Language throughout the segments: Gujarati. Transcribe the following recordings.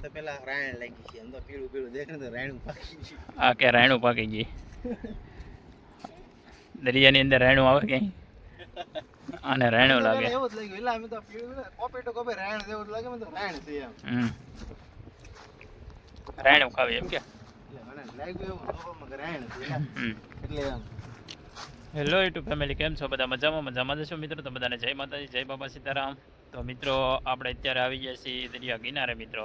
તો પેલા રાયણ લાગી છે, તો પીળું પીળું દેખે તો રાયણું પાકી ગયું. આ કે રાયણું પાકી ગઈ. દરિયાની અંદર રાયણું આવે ક્યાંય આને રાયણું લાગે. એવું જ લાગ્યું એટલે અમે તો પીળું કોપે તો કોપે રાયણ જેવું લાગે, મને તો રાયણ છે એમ. રાયણું ખાવી એમ કે એટલે મને લાગ્યું એવું રાયણ છે એટલે એમ. હેલો યુટ્યુબ ફેમિલી, કેમ છો બધા? મજામાં જશો મિત્રો. તો બધાને જય માતાજી, જય બાબા સીતારામ. તો મિત્રો આપણે અત્યારે આવી ગયા છીએ દરિયા કિનારે મિત્રો.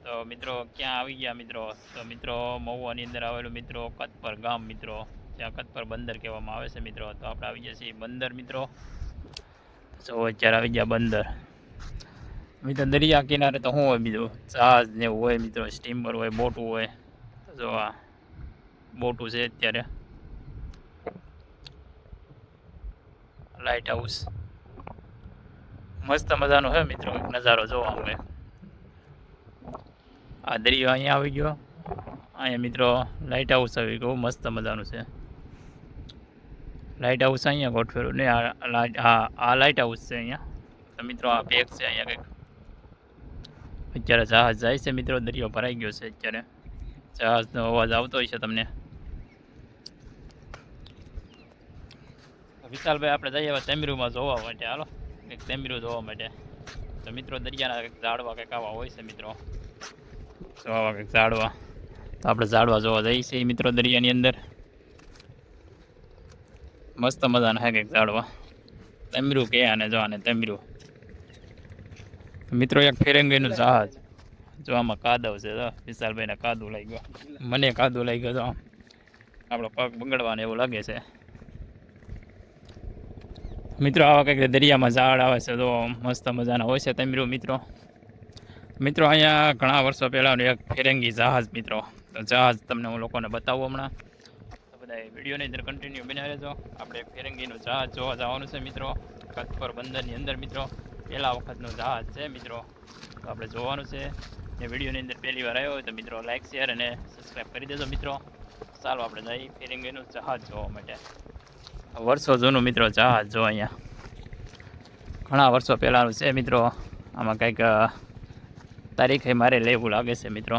તો મિત્રો ક્યાં આવી ગયા મિત્રો? તો મિત્રો મહુવાની અંદર આવેલું મિત્રો કતપર ગામ મિત્રો, ત્યાં કતપર બંદર કહેવામાં આવે છે મિત્રો. તો આપણે આવી ગયા છીએ બંદર મિત્રો. તો અત્યારે આવી ગયા બંદર મિત્રો. દરિયા કિનારે તો શું હોય બીજું? જહાજ ને એવું હોય મિત્રો, સ્ટીમર હોય, બોટું હોય. જો આ બોટું છે અત્યારે. લાઇટ હાઉસ મસ્ત મજાનો છે મિત્રો, નજારો જોવા મળે. આ દરિયો અહીંયા આવી ગયો, અહીંયા મિત્રો લાઇટ હાઉસ આવી ગયું, મસ્ત મજાનું છે. લાઇટ હાઉસ અહીંયા ગોઠવેલું ને આ લાઇટ હાઉસ છે અહીંયા. તો મિત્રો આ પેક છે અહીંયા કંઈક. અત્યારે જહાજ જાય છે મિત્રો, દરિયો ભરાઈ ગયો છે અત્યારે. જહાજનો અવાજ આવતો હોય છે તમને. વિશાલભાઈ આપણે જઈએ હવે તેમરૂમાં જોવા માટે. હાલો કંઈક તેમરૂ જોવા માટે. તો મિત્રો દરિયાના કંઈક ઝાડવા કંઈક આવા હોય છે મિત્રો, તો આવા કંઈક ઝાડવા. તો આપણે ઝાડવા જોવા જઈએ છીએ મિત્રો દરિયાની અંદર. મસ્ત મજાના હે કંઈક ઝાડવા. તેમરૂ કે આને, જો આને તેમરૂ. મિત્રો એક ફિરંગીનું જહાજ, જો આમાં કાદવ છે. જો વિશાલભાઈને કાદવ લાગી ગયો, મને કાદવ લાગી ગયો. જો આપણો પગ બગડવાને એવું લાગે છે મિત્રો. આવા કંઈક દરિયામાં ઝાડ આવે છે, તો મસ્ત મજાના હોય છે તેમરૂ મિત્રો. મિત્રો અહીંયા ઘણા વર્ષો પહેલાંનું એક ફિરંગી જહાજ મિત્રો. તો જહાજ તમને હું લોકોને બતાવું હમણાં. તો બધા વિડીયોની અંદર કન્ટિન્યુ બન્યા રહેજો. આપણે એક ફિરંગીનું જહાજ જોવા જવાનું છે મિત્રો, કતપર બંદરની અંદર મિત્રો. પહેલા વખતનું જહાજ છે મિત્રો, તો આપણે જોવાનું છે. એ વિડીયોની અંદર પહેલી વાર આવ્યો હોય તો મિત્રો લાઇક, શેર અને સબસ્ક્રાઈબ કરી દેજો મિત્રો. ચાલો આપણે જઈએ ફિરંગીનું જહાજ જોવા માટે. વર્ષો જૂનું મિત્રો જહાજ જો અહીંયા, ઘણા વર્ષો પહેલાંનું છે મિત્રો. આમાં કંઈક તારીખે મારે લેવું લાગે છે મિત્રો.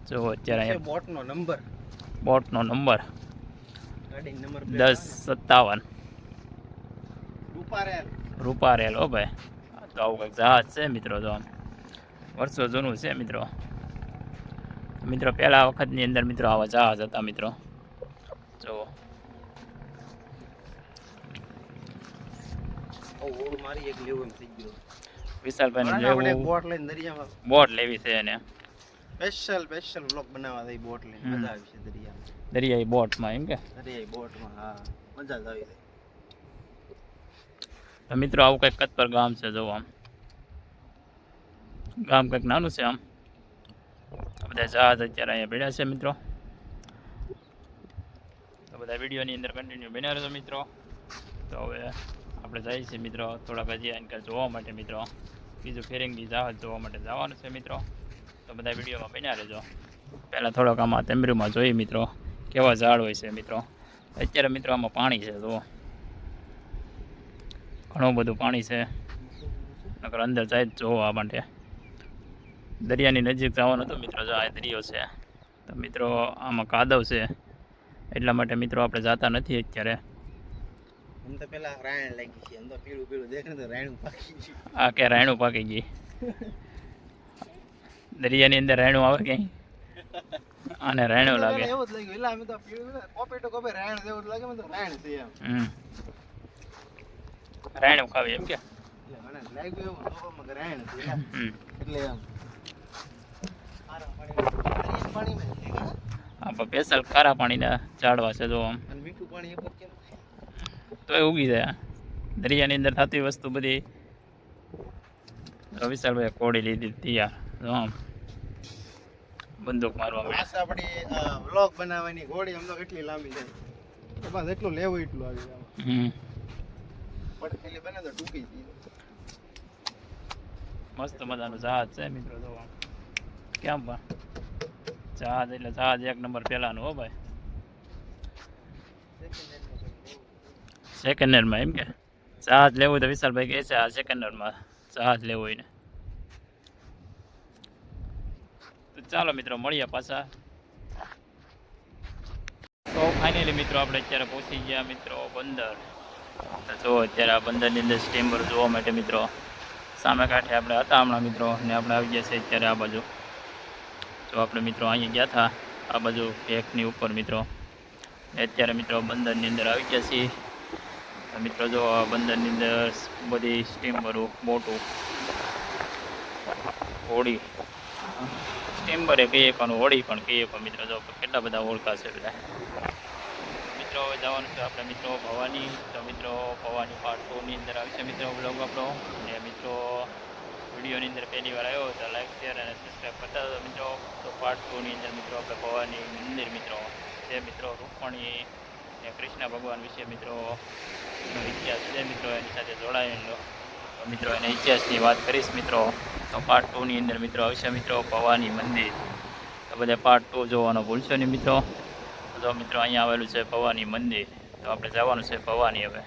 જો અત્યારે અહીંયા બોટનો નંબર 1057 રૂપારેલ. હો ભાઈ, તો આવું કંઈક જહાજ છે મિત્રો. જો વર્ષો જૂનું છે મિત્રો. મિત્રો પહેલા વખતની અંદર મિત્રો આવા જહાજ હતા મિત્રો. જો વિશાલભાઈ બોટ લેવી છે એને. સ્પેશિયલ બ્લોગ બનાવવા દઈ બોટ લઈને. મજા આવી છે દરિયામાં, દરિયાઈ બોટમાં એમ કે? દરિયાઈ બોટમાં, હા મજા જ આવી જાય. તો મિત્રો આવું કંઈક કતપર ગામ છે. જો આમ ગામ કંઈક નાનું છે. આમ બધા જહાજ અત્યારે અહીંયા ભેળ્યા છે મિત્રો. તો બધા વિડીયોની અંદર કન્ટિન્યુ બન્યા રહેજો મિત્રો. તો હવે આપણે જઈએ છીએ મિત્રો થોડાક હજી અંકલ જોવા માટે મિત્રો. બીજું ફિરંગી જહાજ જોવા માટે જવાનું છે મિત્રો. તો બધા વિડીયોમાં બન્યા રહેજો. પહેલાં થોડોક આમાં તેમરૂમાં જોઈએ મિત્રો કેવા ઝાડ હોય છે મિત્રો. અત્યારે મિત્રો આમાં પાણી છે, તો ઘણું બધું પાણી છે. નકર અંદર જાય જ જોવા માટે. દરિયાની નજીક જવાનું હતું મિત્રો. જો આ દરિયો છે, તો મિત્રો આમાં કાદવ છે, એટલા માટે મિત્રો આપણે જતા નથી અત્યારે. તો પેલા રાયણ લાગી છે, તો પીળું પીળું દેખે તો રાયણું પાકી ગયું. આ કે રાયણું પાકી ગઈ. દરિયાની અંદર રાયણું આવે ક્યાંય આને રાયણું લાગે. એવું જ લાગ્યું એટલે અમે તો પીળું કોપે તો કોપે રાયણ જેવું લાગે, મને તો રાયણ છે એમ. રાયણું ખાવી એમ કે? એટલે મને લાગ્યું એવું રાયણ છે એટલે એમ. હા, સ્પેશિયલ ખારા પાણીના ઝાડવા છે જો આમ. મીઠું પાણી કેમ તો એ ઉગી જાય. દરિયાની અંદર થતી વસ્તુ બધી. વિશાલભાઈ કોડી લીધી તૈયાર. જો આમ બંદૂક મારવા મળે. આપણી વ્લોગ બનાવવાની ઘોડી આમ તો કેટલી લાંબી થાય, બસ એટલું લેવું એટલું આવી જાય. પણ પેલી બને તો ટૂંકી થઈ. મસ્ત મજાનું જહાજ છે મિત્રો. જો આમ કેમ પણ જહાજ એટલે જહાજ એક નંબર પહેલાનું. હો ભાઈ, સેકન્ડ હેન્ડમાં એમ કે? જહાજ લેવું હોય તો વિશાલભાઈ કહે છે આ સેકન્ડ હેન્ડમાં જહાજ લેવું હોય ને. ચાલો મિત્રો મળીએ પાછા. તો ફાઇનલી મિત્રો આપણે અત્યારે પહોંચી ગયા મિત્રો બંદર. તો જો અત્યારે આ બંદરની અંદર સ્ટીમર જોવા માટે મિત્રો સામે કાંઠે આપણે હતા હમણાં મિત્રો, ને આપણે આવી ગયા છે અત્યારે આ બાજુ. જો આપણે મિત્રો અહીંયા ગયા હતા આ બાજુ પેકની ઉપર મિત્રો, અત્યારે મિત્રો બંદરની અંદર આવી ગયા છીએ. મિત્રો જો આ બંદરની અંદર બધી સ્ટીમરું મોટું હોડી, સ્ટીમરે કહીએ પણ હોડી પણ કહીએ પણ મિત્રો જો કેટલા બધા હોડકા છે બધા. મિત્રો હવે જવાનું છે આપણે મિત્રો ભવાની. તો મિત્રો ભવાની પાર્ટ 2 ની અંદર આવશે મિત્રો બ્લોગ આપણો. અને મિત્રો વિડીયોની અંદર પહેલી વાર આવ્યો તો લાઈક શેર અને સબસ્ક્રાઈબ કરતા હતો મિત્રો. તો પાર્ટ 2 ની અંદર મિત્રો આપણે ભવાની મંદિર મિત્રો જે મિત્રો રૂકમણી ને કૃષ્ણ ભગવાન વિશે મિત્રો ઇતિહાસ છે મિત્રો, એની સાથે જોડાયેલો. તો મિત્રો એના ઇતિહાસની વાત કરીશ મિત્રો. તો પાર્ટ 2 ની અંદર મિત્રો આવશે મિત્રો ભવાની મંદિર. તો બધા પાર્ટ 2 જોવાનો ભૂલશો નહીં મિત્રો. તો મિત્રો અહીંયા આવેલું છે ભવાની મંદિર. તો આપણે જવાનું છે ભવાની. હવે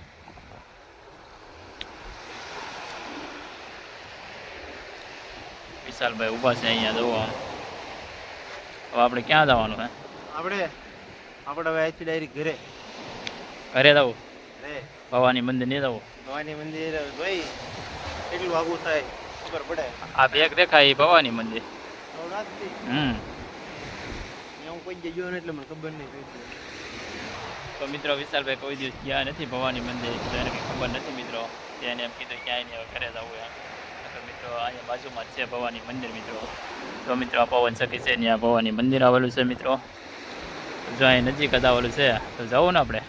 વિશાલભાઈ ઊભા છે અહીંયા જોવા. હવે આપણે ક્યાં જવાનું હે? આપણે હવે અહીંથી ડાયરેક્ટ ઘરે જવું રે. ભવાની મંદિર નહીં જવું? ભવાની મંદિર ભાઈ કેટલું આગું થાય ખબર પડે. આ બેગ દેખાય એ ભવાની મંદિર. નવરાત્રી હું કોઈ જગ્યાએ ગયો ને એટલે મને ખબર નહીં. તો મિત્રો વિશાલભાઈ કોઈ દિવસ ગયા નથી ભવાની મંદિર, તો એને કંઈ ખબર નથી મિત્રો. તેને એમ કીધું ક્યાંય નહીં હવે ઘરે જવું એમ. તો મિત્રો અહીંયા બાજુમાં જ છે ભવાની મંદિર મિત્રો. તો મિત્રો આ પવન સખી છે ત્યાં ભવાની મંદિર આવેલું છે મિત્રો. જો અહીં નજીક જ આવેલું છે તો જવું ને આપણે.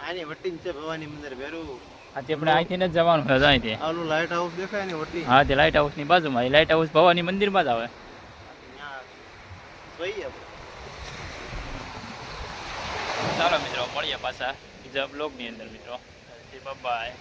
આની વટીન છે ભવાની મંદિર ભેરું. આથી આપણે અહીંથી જ જવાનું છે. અહીંથી આલું લાઇટ હાઉસ દેખાય ને વટી. હા, તે લાઇટ હાઉસની બાજુમાં. એ લાઇટ હાઉસ ભવાની મંદિરમાં જ આવે. ચાલો મિત્રો મળીએ પાછા બીજા બ્લોગની અંદર મિત્રો. બાય.